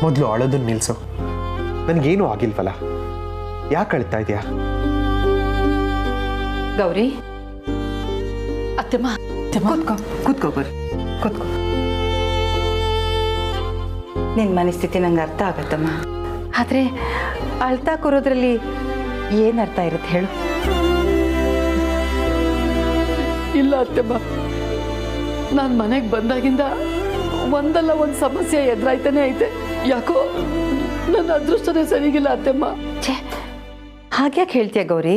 ಮೊದಲು ಅಳೋದನ್ನ ನಿಲ್ಸು. ನನಗೇನು ಆಗಿಲ್ವಲ್ಲ, ಯಾಕೆ ಅಳ್ತಾ ಇದೆಯಾ? ಗೌರಿ, ಅತ್ತೆಮ್ಮ ಕೂತ್ಕೋ ಕೂತ್ಕೋ ಗೌರಿ, ಕೂತ್ಕೋ. ನಿನ್ನ ಮನಸ್ಥಿತಿ ನಂಗೆ ಅರ್ಥ ಆಗತ್ತಮ್ಮ. ಆದರೆ ಅಳ್ತಾ ಕೂರೋದ್ರಲ್ಲಿ ಏನು ಅರ್ಥ ಇರುತ್ತೆ ಹೇಳು? ಇಲ್ಲ ಅತ್ತೆಮ್ಮ, ನಾನು ಮನೆಗೆ ಬಂದಾಗಿಂದ ಒಂದಲ್ಲ ಒಂದು ಸಮಸ್ಯೆ ಎದುರಾಯ್ತಾನೆ ಐತೆ. ಯಾಕೋ ನನ್ನ ಅದೃಷ್ಟನೇ ಸರಿಗಿಲ್ಲ ಅತ್ತೆಮ್ಮ. ಛೇ, ಹಾಗ್ಯಾಕೆ ಹೇಳ್ತೀಯ ಗೌರಿ?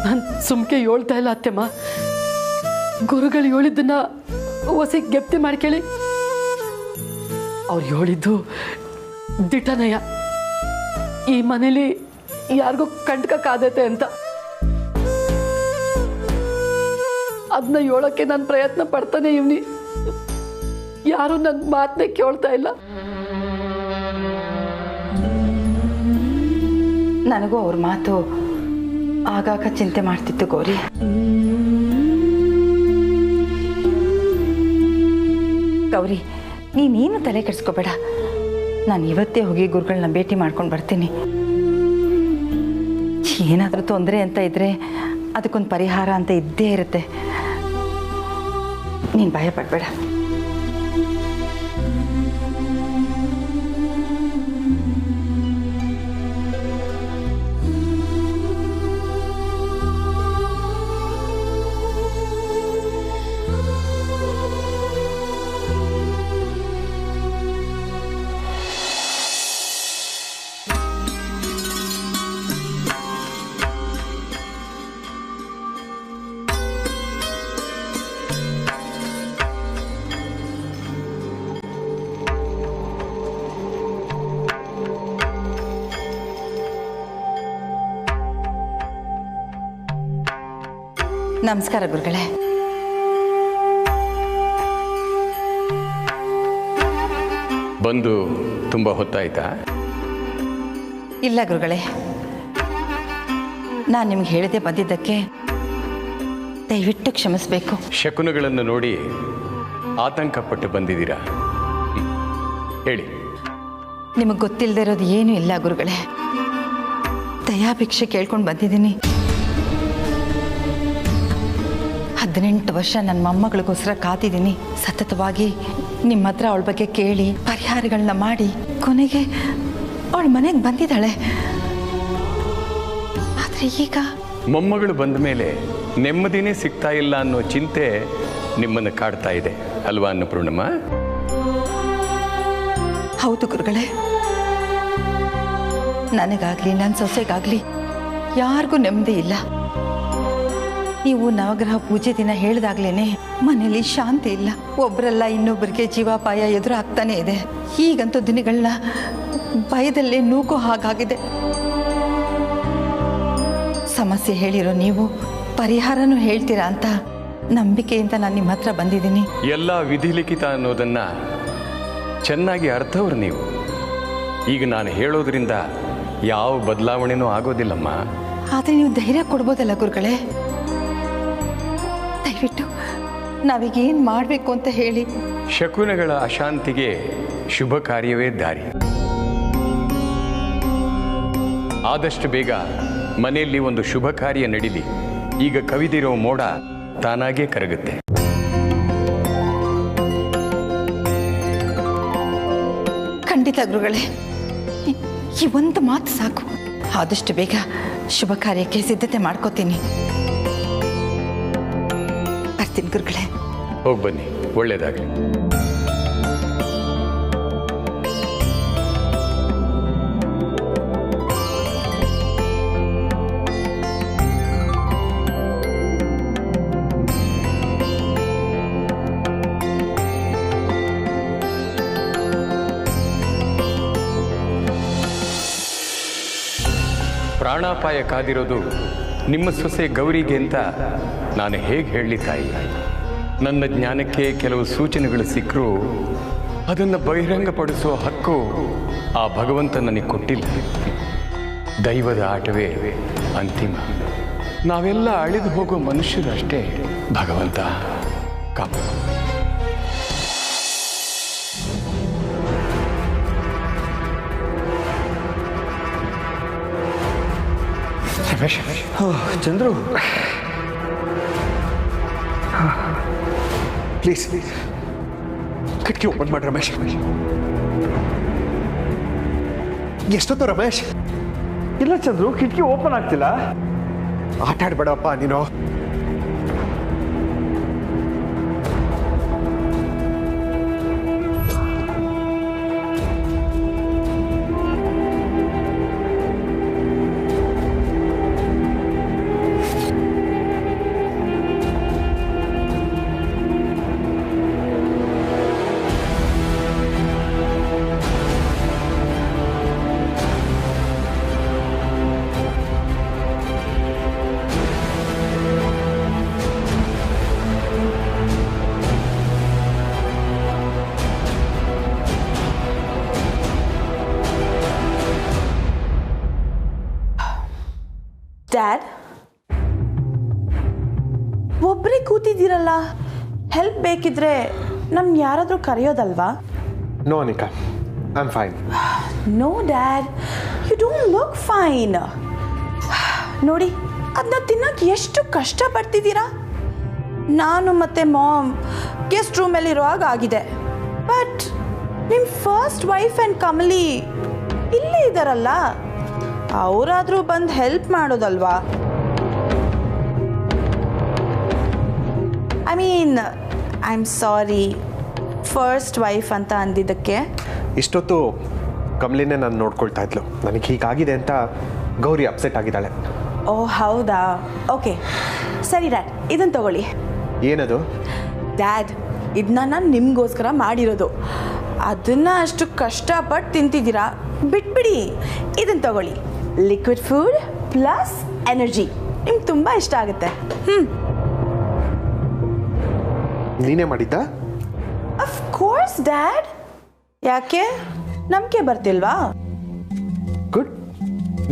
ನಾನು ಸುಮ್ಕೆ ಹೇಳ್ತಾ ಇಲ್ಲ ಅತ್ತೆಮ್ಮ. ಗುರುಗಳು ಹೇಳಿದ್ದನ್ನ ಹೊಸಿ ಗೆಪ್ತಿ ಮಾಡ್ಕೇಳಿ. ಅವ್ರು ಹೇಳಿದ್ದು ದಿಟನಯ. ಈ ಮನೇಲಿ ಯಾರಿಗೂ ಕಂಟಕಕ್ಕಾದತೆ ಅಂತ ಅದನ್ನ ಹೇಳೋಕ್ಕೆ ನಾನು ಪ್ರಯತ್ನ ಪಡ್ತಾನೆ ಇವ್ನಿ. ಯಾರು ನನ್ನ ಮಾತನ್ನೇ ಕೇಳ್ತಾ ಇಲ್ಲ. ನನಗೂ ಅವ್ರ ಮಾತು ಆಗಾಗ ಚಿಂತೆ ಮಾಡ್ತಿತ್ತು ಗೌರಿ. ಗೌರಿ, ನೀನೇನು ತಲೆ ಕೆಡಿಸ್ಕೋಬೇಡ. ನಾನು ಇವತ್ತೇ ಹೋಗಿ ಗುರುಗಳನ್ನ ಭೇಟಿ ಮಾಡ್ಕೊಂಡು ಬರ್ತೀನಿ. ಏನಾದರೂ ತೊಂದರೆ ಅಂತ ಇದ್ರೆ ಅದಕ್ಕೊಂದು ಪರಿಹಾರ ಅಂತ ಇದ್ದೇ ಇರುತ್ತೆ. ನೀನು ಭಯ ಪಡಬೇಡ. ನಮಸ್ಕಾರ ಗುರುಗಳೇ. ಬಂದು ತುಂಬ ಹೊತ್ತಾಯ್ತಾ? ಇಲ್ಲ ಗುರುಗಳೇ, ನಾನು ನಿಮ್ಗೆ ಹೇಳದೆ ಬಂದಿದ್ದಕ್ಕೆ ದಯವಿಟ್ಟು ಕ್ಷಮಿಸಬೇಕು. ಶಕುನಗಳನ್ನು ನೋಡಿ ಆತಂಕಪಟ್ಟು ಬಂದಿದ್ದೀರಾ? ಹೇಳಿ. ನಿಮಗೆ ಗೊತ್ತಿಲ್ಲದೆ ಇರೋದು ಏನೂ ಇಲ್ಲ ಗುರುಗಳೇ. ದಯಾಭಿಕ್ಷೆ ಕೇಳ್ಕೊಂಡು ಬಂದಿದ್ದೀನಿ. 18 ವರ್ಷ ನನ್ನ ಮೊಮ್ಮಗಳಿಗೋಸ್ಕರ ಕಾತಿದ್ದೀನಿ. ಸತತವಾಗಿ ನಿಮ್ಮ ಹತ್ರ ಅವಳ ಬಗ್ಗೆ ಕೇಳಿ ಪರಿಹಾರಗಳನ್ನ ಮಾಡಿ ಕೊನೆಗೆ ಅವಳ ಮನೆಗೆ ಬಂದಿದ್ದಾಳೆ. ಆದರೆ ಈಗ ಮೊಮ್ಮಗಳು ಬಂದ ಮೇಲೆ ನೆಮ್ಮದಿನೇ ಸಿಗ್ತಾ ಇಲ್ಲ ಅನ್ನೋ ಚಿಂತೆ ನಿಮ್ಮನ್ನು ಕಾಡ್ತಾ ಇದೆ ಅಲ್ವಾ ಅನ್ನಪೂರ್ಣಮ್ಮ? ಹೌದು ಗುರುಗಳೇ, ನನಗಾಗ್ಲಿ ನನ್ನ ಸೊಸೆಗಾಗ್ಲಿ ಯಾರಿಗೂ ನೆಮ್ಮದಿ ಇಲ್ಲ. ನೀವು ನವಗ್ರಹ ಪೂಜೆ ದಿನ ಹೇಳಿದಾಗ್ಲೇನೆ ಮನೇಲಿ ಶಾಂತಿ ಇಲ್ಲ. ಒಬ್ಬರಲ್ಲ ಇನ್ನೊಬ್ಬರಿಗೆ ಜೀವಾಪಾಯ ಎದುರಾಗ್ತಾನೆ ಇದೆ. ಈಗಂತೂ ದಿನಗಳನ್ನ ಭಯದಲ್ಲೇ ನೂಕೋ ಹಾಗಾಗಿದೆ. ಸಮಸ್ಯೆ ಹೇಳಿರೋ ನೀವು ಪರಿಹಾರನೂ ಹೇಳ್ತೀರಾ ಅಂತ ನಂಬಿಕೆಯಿಂದ ನಾನು ನಿಮ್ಮ ಹತ್ರ ಬಂದಿದ್ದೀನಿ. ಎಲ್ಲ ವಿಧಿಲಿಖಿತ ಅನ್ನೋದನ್ನ ಚೆನ್ನಾಗಿ ಅರ್ಥವ್ರು ನೀವು. ಈಗ ನಾನು ಹೇಳೋದ್ರಿಂದ ಯಾವ ಬದಲಾವಣೆನೂ ಆಗೋದಿಲ್ಲಮ್ಮ. ಆದರೆ ನೀವು ಧೈರ್ಯ ಕೊಡ್ಬೋದಲ್ಲ ಗುರುಗಳೇ? ದಯವಿಟ್ಟು ನಾವೀಗ ಏನು ಮಾಡಬೇಕು ಅಂತ ಹೇಳಿ. ಶಕುನಗಳ ಅಶಾಂತಿಗೆ ಶುಭ ಕಾರ್ಯವೇ ದಾರಿ. ಆದಷ್ಟು ಬೇಗ ಮನೆಯಲ್ಲಿ ಒಂದು ಶುಭ ಕಾರ್ಯ ನಡೀಲಿ. ಈಗ ಕವಿದಿರೋ ಮೋಡ ತಾನಾಗೇ ಕರಗುತ್ತೆ. ಖಂಡಿತ ಗುರುಗಳೇ, ಈ ಒಂದು ಮಾತು ಸಾಕು. ಆದಷ್ಟು ಬೇಗ ಶುಭ ಕಾರ್ಯಕ್ಕೆ ಸಿದ್ಧತೆ ಮಾಡ್ಕೋತೀನಿ. ಬರ್ತೀನಿ ಗುರುಗಳೇ. ಹೋಗಿ ಬನ್ನಿ, ಒಳ್ಳೆಯದಾಗಲಿ. ಪ್ರಾಣಾಪಾಯ ಕಾದಿರೋದು ನಿಮ್ಮ ಸೊಸೆ ಗೌರಿಗೆ ಅಂತ ನಾನು ಹೇಗೆ ಹೇಳಲಿ ತಾಯಿ? ನನ್ನ ಜ್ಞಾನಕ್ಕೆ ಕೆಲವು ಸೂಚನೆಗಳು ಸಿಕ್ಕರೂ ಅದನ್ನು ಬಹಿರಂಗಪಡಿಸುವ ಹಕ್ಕು ಆ ಭಗವಂತ ನನಗೆ ಕೊಟ್ಟಿಲ್ಲ. ದೈವದ ಆಟವೇ ಅಂತಿಮ. ನಾವೆಲ್ಲ ಅಳಿದು ಹೋಗೋ ಮನುಷ್ಯರಷ್ಟೇ. ಭಗವಂತ ಕಾಪಾಡು. ರಮೇಶ್ ಚಂದ್ರು ಪ್ಲೀಸ್ ಕಿಟಕಿ ಓಪನ್ ಮಾಡಿ ರಮೇಶ್. ಎಷ್ಟೊತ್ತು ರಮೇಶ್? ಇಲ್ಲ ಚಂದ್ರು, ಕಿಟಕಿ ಓಪನ್ ಆಗ್ತಿಲ್ಲ. ಆಟ ಆಡ್ಬೇಡಪ್ಪ ನೀನು. ಡ್ಯಾಡ್, ಒಬ್ಬರೇ ಕೂತಿದ್ದೀರಲ್ಲ, ಹೆಲ್ಪ್ ಬೇಕಿದ್ರೆ ನಮ್ಗೆ ಯಾರಾದರೂ ಕರೆಯೋದಲ್ವಾ? No Anika, I am fine. No dad, you don't look fine. ನೋಡಿ, ಅದನ್ನ ತಿನ್ನೋಕೆ ಎಷ್ಟು ಕಷ್ಟಪಡ್ತಿದ್ದೀರಾ. ನಾನು ಮತ್ತು ಮಾಮ್ ಗೆಸ್ಟ್ ರೂಮಲ್ಲಿ ಇರುವಾಗ ಆಗಿದೆ. ಬಟ್ ನಿಮ್ಮ ಫಸ್ಟ್ ವೈಫ್ ಆ್ಯಂಡ್ ಕಮಲಿ ಇಲ್ಲೇ ಇದ್ದಾರಲ್ಲ, ಅವರಾದರೂ ಬಂದು ಹೆಲ್ಪ್ ಮಾಡೋದಲ್ವಾ? I mean, I am sorry first wife ಅಂತ ಅಂದಿದ್ದಕ್ಕೆ. ಇಷ್ಟೊತ್ತು ಕಮಲಿನೇ ನಾನು ನೋಡ್ಕೊಳ್ತಾ ಇದ್ಲು. ನನಗೆ ಹೀಗಾಗಿದೆ ಅಂತ ಗೌರಿ ಅಪ್ಸೆಟ್ ಆಗಿದ್ದಾಳೆ. ಓ ಹೌದಾ, ಓಕೆ ಸರಿ ಡ್ಯಾಡ್, ಇದನ್ನು ತಗೊಳ್ಳಿ. ಏನದು? ಡ್ಯಾಡ್, ಇದನ್ನ ನಾನು ನಿಮಗೋಸ್ಕರ ಮಾಡಿರೋದು. ಅದನ್ನು ಅಷ್ಟು ಕಷ್ಟಪಟ್ಟು ತಿಂತಿದ್ದೀರಾ, ಬಿಟ್ಬಿಡಿ. ಇದನ್ನು ತಗೊಳ್ಳಿ, ಲಿಕ್ವಿಡ್ ಫುಡ್ ಪ್ಲಸ್ ಎನರ್ಜಿ. ನಿಮ್ಗೆ ತುಂಬ ಇಷ್ಟ ಆಗುತ್ತೆ. ನೀನೇ ಮಾಡಿದ್ದ? Of course dad. ಯಾಕೆ, ನಂಬಿಕೆ ಬರ್ತಿಲ್ವಾ? ಗುಡ್.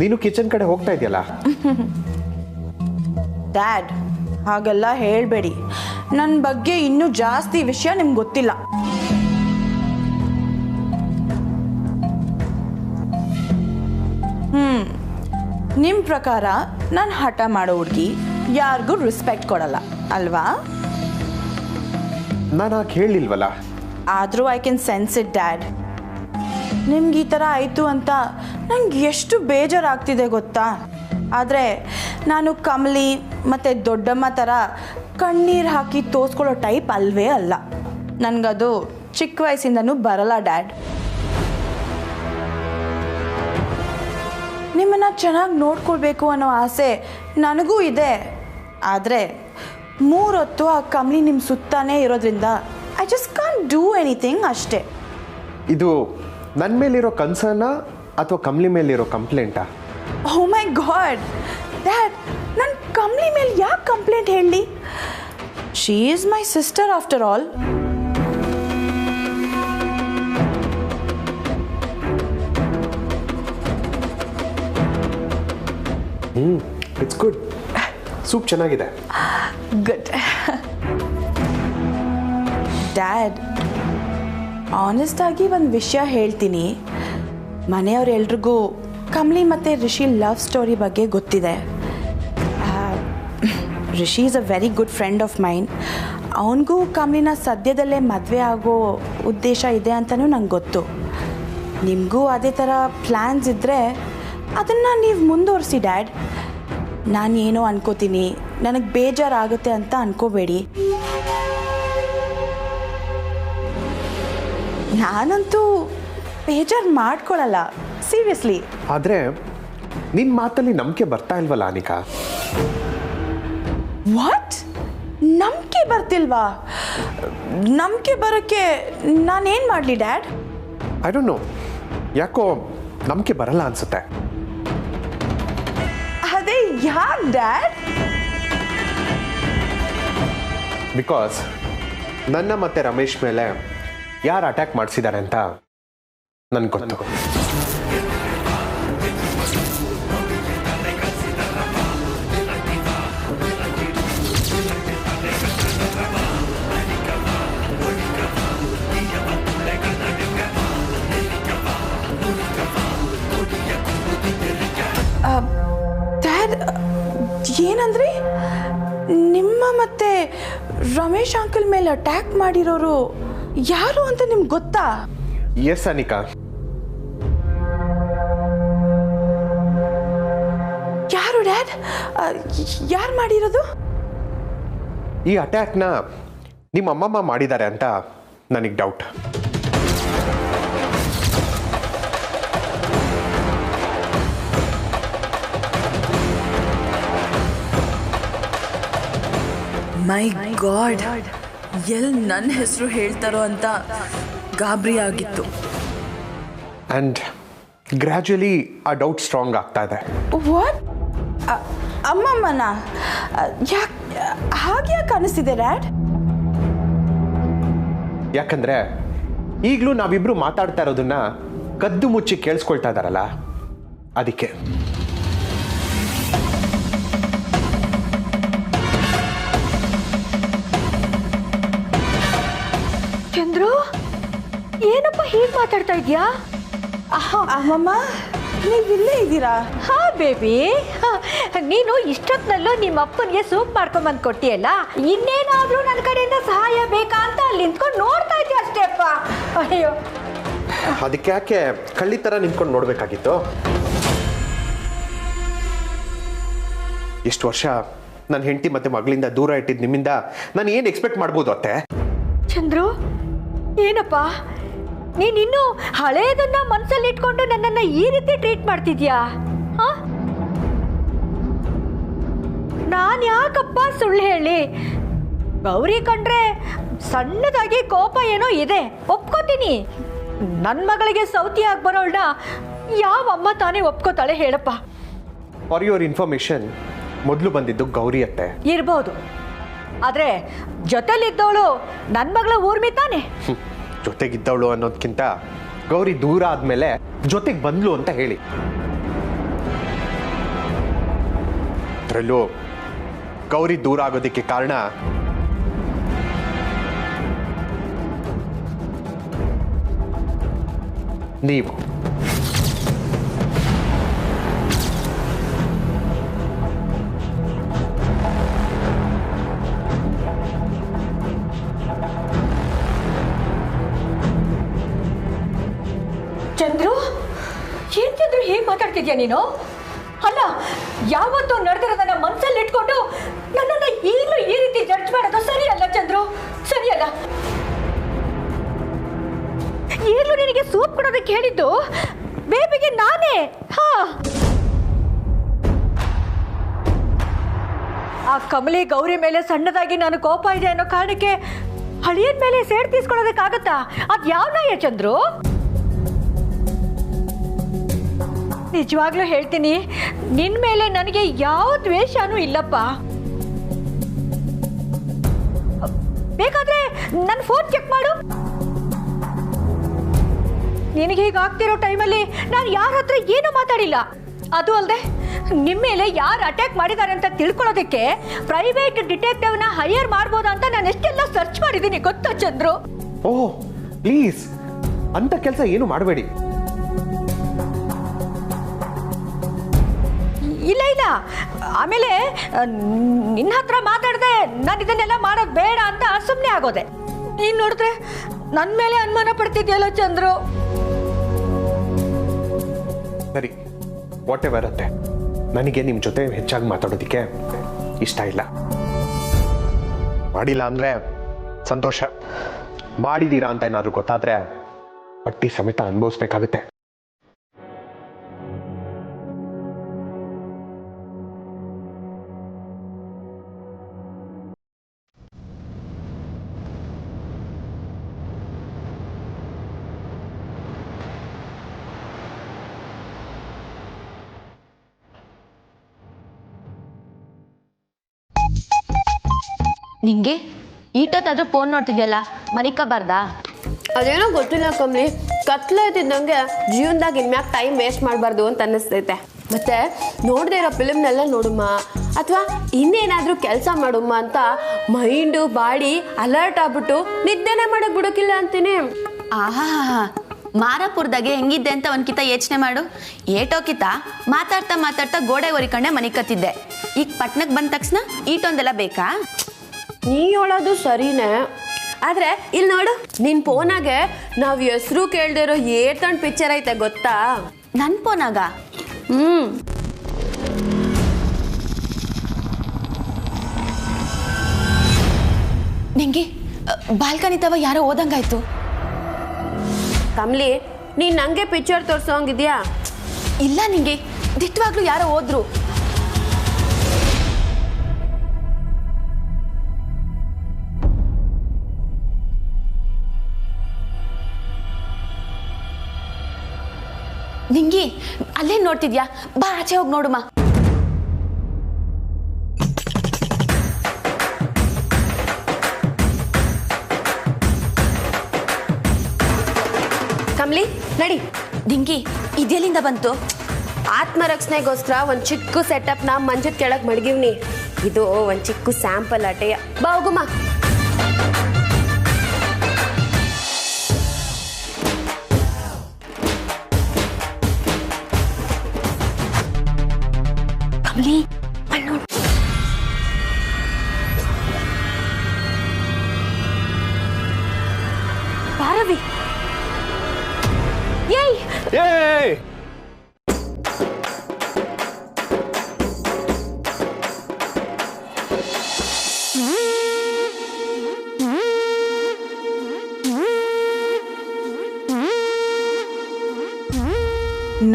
ನೀನು ಕಿಚನ್ ಕಡೆ ಹೋಗ್ತಾ ಇದೆಯಲ್ಲ. ಡ್ಯಾಡ್, ಹಾಗೆಲ್ಲ ಹೇಳಬೇಡಿ. ನನ್ನ ಬಗ್ಗೆ ಇನ್ನೂ ಜಾಸ್ತಿ ವಿಷಯ ನಿಮ್ಗೆ ಗೊತ್ತಿಲ್ಲ. ನಿಮ್ಮ ಪ್ರಕಾರ ನಾನು ಹಠ ಮಾಡೋ ಹುಡುಗಿ, ಯಾರಿಗೂ ರೆಸ್ಪೆಕ್ಟ್ ಕೊಡಲ್ಲ ಅಲ್ವಾ? ನಾನು ಹಾಗೆ ಹೇಳಿಲ್ವಲ್ಲ. ಆದರೂ I can sense it dad. ನಿಮ್ಗೆ ಈ ಥರ ಆಯಿತು ಅಂತ ನಂಗೆ ಎಷ್ಟು ಬೇಜಾರಾಗ್ತಿದೆ ಗೊತ್ತಾ? ಆದರೆ ನಾನು ಕಮಲಿ ಮತ್ತು ದೊಡ್ಡಮ್ಮ ಥರ ಕಣ್ಣೀರು ಹಾಕಿ ತೋರಿಸ್ಕೊಳ್ಳೋ ಟೈಪ್ ಅಲ್ವೇ ಅಲ್ಲ. ನನಗದು ಚಿಕ್ಕ ವಯಸ್ಸಿಂದನೂ ಬರಲ್ಲ ಡ್ಯಾಡ್. ನಿಮ್ಮನ್ನು ಚೆನ್ನಾಗಿ ನೋಡ್ಕೊಳ್ಬೇಕು ಅನ್ನೋ ಆಸೆ ನನಗೂ ಇದೆ. ಆದರೆ 3 ಹೊತ್ತು ಆ ಕಮಲಿ ನಿಮ್ಮ ಸುತ್ತಾನೇ ಇರೋದ್ರಿಂದ I just can't do anything ಅಷ್ಟೇ. ಇದು ನನ್ನ ಮೇಲಿರೋ ಕನ್ಸರ್ನಾ ಅಥವಾ ಕಮಲಿ ಮೇಲಿರೋ ಕಂಪ್ಲೇಂಟಾ? ಓ ಮೈ ಗಾಡ್ ಡ್ಯಾಡ್, ನನ್ನ ಕಮಲಿ ಮೇಲೆ ಯಾಕೆ ಕಂಪ್ಲೇಂಟ್ ಹೇಳಿ? She is my sister after all. It's good. Soup ಚೆನ್ನಾಗಿದೆ. ಗುಡ್ ಡ್ಯಾಡ್, ಆನೆಸ್ಟ್ ಆಗಿ ಒಂದು ವಿಷಯ ಹೇಳ್ತೀನಿ. ಮನೆಯವರೆಲ್ರಿಗೂ ಕಮಲಿ ಮತ್ತು ರಿಷಿ ಲವ್ ಸ್ಟೋರಿ ಬಗ್ಗೆ ಗೊತ್ತಿದೆ. Rishi is a very good friend of main. ಅವನಿಗೂ ಕಮಲಿನ ಸದ್ಯದಲ್ಲೇ ಮದುವೆ ಆಗೋ ಉದ್ದೇಶ ಇದೆ ಅಂತಲೂ ನಂಗೆ ಗೊತ್ತು. ನಿಮಗೂ ಅದೇ ಥರ ಪ್ಲ್ಯಾನ್ಸ್ ಇದ್ದರೆ ಅದನ್ನು ನೀವು ಮುಂದುವರಿಸಿ ಡ್ಯಾಡ್. ನಾನೇನೋ ಅನ್ಕೋತೀನಿ, ನನಗೆ ಬೇಜಾರಾಗುತ್ತೆ ಅಂತ ಅನ್ಕೋಬೇಡಿ. ನಾನಂತೂ ಬೇಜಾರು ಮಾಡ್ಕೊಳ್ಳಲ್ಲ, ಸೀರಿಯಸ್ಲಿ. ಆದರೆ ನಿನ್ನ ಮಾತಲ್ಲಿ ನಂಬಿಕೆ ಬರ್ತಾ ಇಲ್ವಲ್ಲ ಅನಿಕಾ? ವಾಟ್? ನಂಬಿಕೆ ಬರ್ತಿಲ್ವಾ? ನಂಬಿಕೆ ಬರೋಕ್ಕೆ ನಾನೇನು ಮಾಡಲಿ ಡ್ಯಾಡ್? ಐ ಡೋಂಟ್ ನೋ, ಯಾಕೋ ನಂಬಿಕೆ ಬರಲ್ಲ ಅನ್ಸುತ್ತೆ. ಅದೇ ಯಾಕೆ ಡ್ಯಾಡ್? ಬಿಕಾಸ್ ನನ್ನ ಮತ್ತೆ ರಮೇಶ್ ಮೇಲೆ ಯಾರು ಅಟ್ಯಾಕ್ ಮಾಡಿಸಿದ್ದಾರೆ ಅಂತ ನನ್ಗೆ ಗೊತ್ತು. ಡ್ಯಾಡ್, ಮತ್ತೆ ರಮೇಶ್ ಅಂಕಲ್ ಮೇಲೆ ಅಟ್ಯಾಕ್ ಮಾಡಿರೋರು ಯಾರು ಅಂತ ನಿಮ್ಗೆ ಗೊತ್ತಾ? ಎಸ್ ಅನಿಕಾ, ಯಾರು ಡ್ಯಾಡ್? ಯಾರು ಮಾಡಿರೋದು? ಈ ಅಟ್ಯಾಕ್ನ ನಿಮ್ಮ ಅಮ್ಮಮ್ಮ ಮಾಡಿದ್ದಾರೆ ಅಂತ ನನಗೆ ಡೌಟ್. ಮೈ ಗಾಡ್, ಎಲ್ಲಿ ನನ್ನ ಹೆಸರು ಹೇಳ್ತಾರೋ ಅಂತ ಗಾಬರಿ ಆಗಿತ್ತು. ಆ್ಯಂಡ್ ಗ್ರ್ಯಾಜುಯಲಿ ಆ ಡೌಟ್ ಸ್ಟ್ರಾಂಗ್ ಆಗ್ತಾ ಇದೆ. ವಾಟ್? ಅಮ್ಮಮ್ಮನ ಯಾಕೆ ಹಾಗೆ ಕಾಣಿಸ್ತಿದೆ ಡ್ಯಾಡ್? ಯಾಕಂದ್ರೆ ಈಗಲೂ ನಾವಿಬ್ರು ಮಾತಾಡ್ತಾ ಇರೋದನ್ನ ಕದ್ದು ಮುಚ್ಚಿ ಕೇಳಿಸ್ಕೊಳ್ತಾ ಇದ್ದಾರಲ್ಲ, ಅದಕ್ಕೆ. ಚಂದ್ರು, ಏನಪ್ಪ ಹೀಗೆ ಮಾತಾಡ್ತಾ ಇದ್ಯಾ? ಅಮ್ಮಮ್ಮ, ನೀವಿಲ್ಲೇ ಇದ್ದೀರಾ? ಹಾ ಬೇಬಿ, ನೀನು ಇಷ್ಟೊತ್ತಿನಲ್ಲೂ ನಿಮ್ಮ ಅಪ್ಪನಿಗೆ ಸೂಪ್ ಮಾಡ್ಕೊಂಬಂದು ಕೊಟ್ಟಿಯಲ್ಲ, ಇನ್ನೇನಾದ್ರೂ ನನ್ನ ಕಡೆಯಿಂದ ಸಹಾಯ ಬೇಕಾ ಅಂತ ಅಲ್ಲಿ ನಿಂತ್ಕೊಂಡು ನೋಡ್ತಾ ಇದ್ದೆ ಅಷ್ಟೇಪ್ಪ. ಅಯ್ಯೋ, ಅದಕ್ಕೆ ಯಾಕೆ ಕಳ್ಳಿ ಥರ ನಿಂತ್ಕೊಂಡು ನೋಡಬೇಕಾಗಿತ್ತು? ಇಷ್ಟು ವರ್ಷ ನನ್ನ ಹೆಂಡತಿ ಮತ್ತೆ ಮಗಳಿಂದ ದೂರ ಇಟ್ಟಿದ್ದು ನಿಮ್ಮಿಂದ ನಾನು ಏನು ಎಕ್ಸ್ಪೆಕ್ಟ್ ಮಾಡ್ಬೋದು ಅತ್ತೆ? ಚಂದ್ರು, ಏನಪ್ಪ ನೀನಿನ್ನೂ ಹಳೇದನ್ನ ಮನಸ್ಸಲ್ಲಿ ಇಟ್ಕೊಂಡು ನನ್ನನ್ನು ಈ ರೀತಿ ಟ್ರೀಟ್ ಮಾಡ್ತಿದ್ಯಾ? ನಾನು ಯಾಕಪ್ಪ ಸುಳ್ಳು ಹೇಳಿ? ಗೌರಿ ಕಂಡ್ರೆ ಸಣ್ಣದಾಗಿ ಕೋಪ ಏನೋ ಇದೆ, ಒಪ್ಕೋತೀನಿ. ನನ್ನ ಮಗಳಿಗೆ ಸೌತಿಯಾಗಿ ಬರೋಳ್ನ ಯಾವ ಅಮ್ಮ ತಾನೇ ಒಪ್ಕೋತಾಳೆ ಹೇಳಪ್ಪ? ಫಾರ್ ಯುವರ್ ಇನ್ಫಾರ್ಮೇಶನ್, ಮೊದಲು ಬಂದಿದ್ದು ಗೌರಿ ಅತ್ತೆ. ಇರ್ಬೋದು, ಆದರೆ ಜೊತೆಲಿದ್ದವಳು ನನ್ನ ಮಗಳ ಊರ್ಮಿ ತಾನೆ. ಜೊತೆಗಿದ್ದವಳು ಅನ್ನೋದಕ್ಕಿಂತ ಗೌರಿ ದೂರ ಆದ್ಮೇಲೆ ಜೊತೆಗೆ ಬಂದ್ಲು ಅಂತ ಹೇಳಿ. ಅದರಲ್ಲೂ ಗೌರಿ ದೂರ ಆಗೋದಕ್ಕೆ ಕಾರಣ ನೀವು. ಚಂದ್ರು, ಏನ್ ಚಂದ್ರು ಹೇಗೆ ಮಾತಾಡ್ತಿದ್ಯಾ ನೀನು? ಅಲ್ಲ, ಯಾವತ್ತೂ ನಡೆದಿರೋದನ್ನ ಮನಸ್ಸಲ್ಲಿ ಇಟ್ಕೊಂಡು ನನ್ನನ್ನು ಈಗಲೂ ಈ ರೀತಿ ಜಡ್ಜ್ ಮಾಡೋದು ಸರಿಯಲ್ಲ ಚಂದ್ರು, ಸರಿಯಲ್ಲ. ಈಗಲೂ ನಿನಗೆ ಸೂಪ್ ಕೊಡೋದಕ್ಕೆ ಹೇಳಿದ್ದು ಬೇಬಿಗೆ ನಾನೇ. ಆ ಕಮಲಿ ಗೌರಿ ಮೇಲೆ ಸಣ್ಣದಾಗಿ ನಾನು ಕೋಪ ಇದೆ ಅನ್ನೋ ಕಾರಣಕ್ಕೆ ಹಳಿಯದ ಮೇಲೆ ಸೇಡ್ ತೀಸ್ಕೊಳ್ಳೋದಕ್ಕಾಗತ್ತಾ? ಅದ್ ಯಾವ ನ್ಯಾಯ ಚಂದ್ರು? ನಿಜವಾಗ್ಲೂ ಹೇಳ್ತೀನಿ, ನಿನ್ ಮೇಲೆ ನನಗೆ ಯಾವ ದ್ವೇಷನೂ ಇಲ್ಲಪ್ಪ. ಬೇಕಾದ್ರೆ ನನ್ನ ಫೋನ್ ಚೆಕ್ ಮಾಡು. ನಿನಗೆ ಹೀಗಾಗ್ತಿರೋ ಟೈಮಲ್ಲಿ ನಾನು ಯಾರ ಹತ್ರ ಏನೂ ಮಾತಾಡಿಲ್ಲ. ಅದು ಅಲ್ಲದೆ ನಿಮ್ಮ ಮೇಲೆ ಯಾರು ಅಟ್ಯಾಕ್ ಮಾಡಿದ್ದಾರೆ ಅಂತ ತಿಳ್ಕೊಳ್ಳೋದಕ್ಕೆ ಪ್ರೈವೇಟ್ ಡಿಟೆಕ್ಟಿವ್ನ ಹೈಯರ್ ಮಾಡ್ಬೋದಾ ಅಂತ ನಾನು ಎಷ್ಟೆಲ್ಲ ಸರ್ಚ್ ಮಾಡಿದ್ದೀನಿ ಗೊತ್ತಾ ಚಂದ್ರು? ಓಹ್ ಪ್ಲೀಸ್, ಅಂತ ಕೆಲಸ ಏನು ಮಾಡಬೇಡಿ. ಇಲ್ಲ ಇಲ್ಲ, ಆಮೇಲೆ ನಿನ್ನ ಹತ್ರ ಮಾತಾಡದೆ ನಾನು ಇದನ್ನೆಲ್ಲ ಮಾಡೋದು ಬೇಡ ಅಂತ ಸುಮ್ಮನೆ ಆಗೋದೆ. ನೀನು ನೋಡಿದ್ರೆ ನನ್ನ ಮೇಲೆ ಅನುಮಾನ ಪಡ್ತಿದ್ಯಲ್ಲ ಚಂದ್ರು. ಸರಿ, ವಾಟ್ ಎವರ್ ಅತ್ತೆ, ನನಗೆ ನಿಮ್ಮ ಜೊತೆ ಹೆಚ್ಚಾಗಿ ಮಾತಾಡೋದಕ್ಕೆ ಇಷ್ಟ ಇಲ್ಲ. ಮಾಡಿಲ್ಲ ಅಂದರೆ ಸಂತೋಷ, ಮಾಡಿದ್ದೀರಾ ಅಂತ ಏನಾದರೂ ಗೊತ್ತಾದರೆ ಪಟ್ಟಿ ಸಮೇತ ಅನುಭವಿಸ್ಬೇಕಾಗುತ್ತೆ. ನಿಂಗೆ ಈಟೊತ್ತಾದ್ರೂ ಫೋನ್ ನೋಡ್ತಿದ್ಯಲ್ಲ, ಮನಿಕಬಾರ್ದಾ? ಅದೇನೋ ಗೊತ್ತಿಲ್ಲ ಕಮ್ಲಿ, ಕತ್ಲೆ ಇದ್ದಿದ್ದಂಗೆ ಜೀವನದಾಗ ಇನ್ಮ್ಯಾಗ ಟೈಮ್ ವೇಸ್ಟ್ ಮಾಡಬಾರ್ದು ಅಂತ ಅನ್ನಿಸ್ತೈತೆ. ಮತ್ತೆ ನೋಡದೇ ಇರೋ ಫಿಲ್ಮ್ನೆಲ್ಲ ನೋಡುಮ್ಮ, ಅಥವಾ ಇನ್ನೇನಾದರೂ ಕೆಲಸ ಮಾಡುಮ್ಮ ಅಂತ ಮೈಂಡು ಬಾಡಿ ಅಲರ್ಟ್ ಆಗ್ಬಿಟ್ಟು ನಿದ್ದೆನೇ ಮಾಡಕ್ ಬಿಡೋಕಿಲ್ಲ ಅಂತೀನಿ. ಆಹಾ, ಮಾರಾಪುರದಾಗೆ ಹೆಂಗಿದ್ದೆ ಅಂತ ಒಂದ್ಕಿತ ಯೋಚನೆ ಮಾಡು. ಏಟೋಕಿತ ಮಾತಾಡ್ತಾ ಮಾತಾಡ್ತಾ ಗೋಡೆ ಒರಿಕೊಂಡೆ ಮನಿಕತ್ತಿದ್ದೆ. ಈಗ ಪಟ್ನಕ್ಕೆ ಬಂದ ತಕ್ಷಣ ಈಟೊಂದೆಲ್ಲ ಬೇಕಾ? ನೀ ಹೇಳೋದು ಸರಿನೇ, ಆದ್ರೆ ಇಲ್ಲಿ ನೋಡು ನಿನ್ ಫೋನಾಗೆ ನಾವ್ ಹೆಸರು ಕೇಳ್ದೆ ಇರೋ ಏಟೊಂದು ಪಿಕ್ಚರ್ ಐತೆ ಗೊತ್ತಾ? ನನ್ನ ಫೋನಾಗ ನಿಂಗೆ ಬಾಲ್ಕನಿ ತವ ಯಾರೋ ಓದಂಗಾಯ್ತು. ಕಮ್ಲಿ ನೀನ್ ನಂಗೆ ಪಿಕ್ಚರ್ ತೋರ್ಸೋಂಗಿದ್ಯಾ? ಇಲ್ಲ ನಿಂಗೆ ದಿಟ್ಟವಾಗ್ಲೂ ಯಾರೋ ಹೋದ್ರು. ನಿಂಗಿ ಅಲ್ಲೇ ನೋಡ್ತಿದ್ಯಾ? ಬಾ ಆಚೆ ಹೋಗಿ ನೋಡುಮ. ಕಮ್ಲಿ ನಡಿ. ನಿಂಗಿ ಇದೆಲ್ಲಿಂದ ಬಂತು? ಆತ್ಮರಕ್ಷಣೆಗೋಸ್ಕರ ಒಂದ್ ಚಿಕ್ಕ ಸೆಟಪ್ ನಾ ಮಂಚದ ಕೆಳಗ್ ಮಡಗಿವ್ನಿ. ಇದು ಒಂದ್ ಚಿಕ್ಕ ಸ್ಯಾಂಪಲ್ ಆಟೆಯ. ಬಾ ಹೋಗುಮ. ಕಮಲಿ ಅಲ್ಲಿ ನೋಡು. ಭಾರವಿ ಏಯ್ ಏಯ್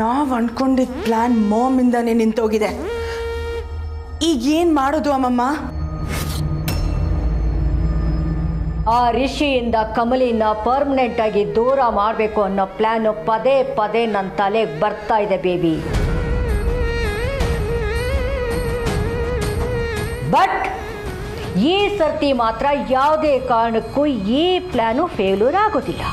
ನಾವು ಅನ್ಕೊಂಡಿದ್ದ ಪ್ಲಾನ್ ಮಾಮಿಂದಾನೇ ನಿಂತೋಗಿದೆ. ಈಗ ಏನ್ ಮಾಡೋದು ಅಮ್ಮಮ್ಮ? ಆ ರಿಷಿಯಿಂದ ಕಮಲಿನ ಪರ್ಮನೆಂಟ್ ಆಗಿ ದೂರ ಮಾಡಬೇಕು ಅನ್ನೋ ಪ್ಲಾನ್ ಪದೇ ಪದೇ ನನ್ನ ತಲೆಗೆ ಬರ್ತಾ ಇದೆ ಬೇಬಿ. ಬಟ್ ಈ ಸರ್ತಿ ಮಾತ್ರ ಯಾವುದೇ ಕಾರಣಕ್ಕೂ ಈ ಪ್ಲಾನು ಫೇಲ್ಯೂರ್ ಆಗೋದಿಲ್ಲ.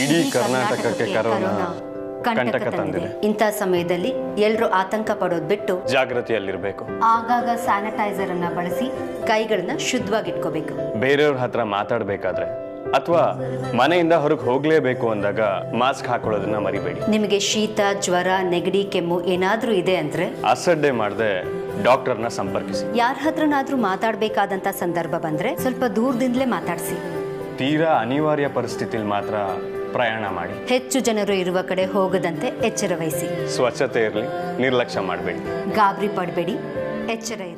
ಇಡೀ ಕರ್ನಾಟಕಕ್ಕೆ ಕರೋನಾ ಕಂಟಕ ತಂದಿದೆ. ಇಂಥ ಸಮಯದಲ್ಲಿ ಎಲ್ಲರೂ ಆತಂಕ ಪಡೋದು ಬಿಟ್ಟು ಜಾಗೃತಿಯಲ್ಲಿರಬೇಕು. ಆಗಾಗ ಸ್ಯಾನಿಟೈಸರ್ ಅನ್ನ ಬಳಸಿ ಕೈಗಳನ್ನ ಶುದ್ಧವಾಗಿಟ್ಕೋಬೇಕು. ಬೇರೆಯವ್ರ ಹತ್ರ ಮಾತಾಡಬೇಕಾದ್ರೆ ಅಥವಾ ಮನೆಯಿಂದ ಹೊರಗೆ ಹೋಗ್ಲೇಬೇಕು ಅಂದಾಗ ಮಾಸ್ಕ್ ಹಾಕೊಳ್ಳೋದನ್ನ ಮರಿಬೇಡಿ. ನಿಮಗೆ ಶೀತ, ಜ್ವರ, ನೆಗಡಿ, ಕೆಮ್ಮು ಏನಾದ್ರೂ ಇದೆ ಅಂದ್ರೆ ಅಸಡ್ಡೆ ಮಾಡದೆ ಡಾಕ್ಟರ್ನ ಸಂಪರ್ಕಿಸಿ. ಯಾರ ಹತ್ರನಾದ್ರೂ ಮಾತಾಡ್ಬೇಕಾದಂತ ಸಂದರ್ಭ ಬಂದ್ರೆ ಸ್ವಲ್ಪ ದೂರದಿಂದಲೇ ಮಾತಾಡಿಸಿ. ತೀರಾ ಅನಿವಾರ್ಯ ಪರಿಸ್ಥಿತಿಲಿ ಮಾತ್ರ ಪ್ರಯಾಣ ಮಾಡಿ. ಹೆಚ್ಚು ಜನರು ಇರುವ ಕಡೆ ಹೋಗದಂತೆ ಎಚ್ಚರ ವಹಿಸಿ. ಸ್ವಚ್ಛತೆ ಇರಲಿ, ನಿರ್ಲಕ್ಷ್ಯ ಮಾಡಬೇಡಿ. ಗಾಬರಿ ಪಡಬೇಡಿ, ಎಚ್ಚರ ಇರಿ.